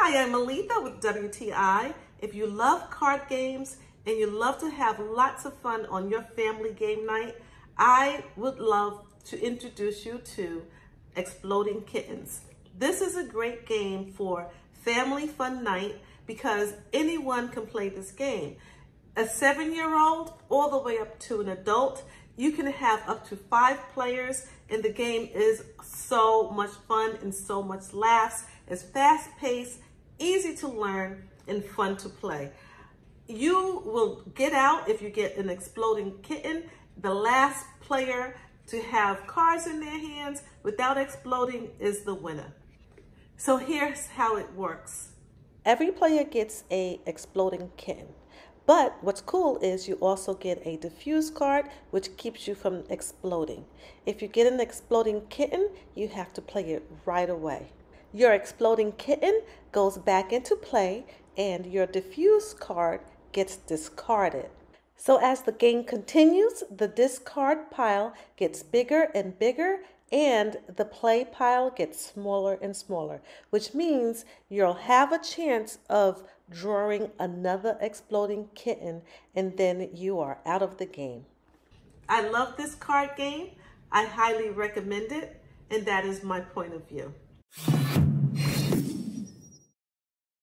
Hi, I'm Aletha with WTI. If you love card games and you love to have lots of fun on your family game night, I would love to introduce you to Exploding Kittens. This is a great game for family fun night because anyone can play this game. A 7-year-old all the way up to an adult. You can have up to 5 players, and the game is so much fun and so much laughs. It's fast-paced, easy to learn, and fun to play. You will get out if you get an Exploding Kitten. The last player to have cards in their hands without exploding is the winner. So here's how it works. Every player gets a Exploding Kitten. But what's cool is you also get a diffuse card, which keeps you from exploding. If you get an Exploding Kitten, you have to play it right away. Your Exploding Kitten goes back into play and your diffuse card gets discarded. So as the game continues, the discard pile gets bigger and bigger and the play pile gets smaller and smaller, which means you'll have a chance of drawing another Exploding Kitten and then you are out of the game. I love this card game. I highly recommend it, and that is my point of view.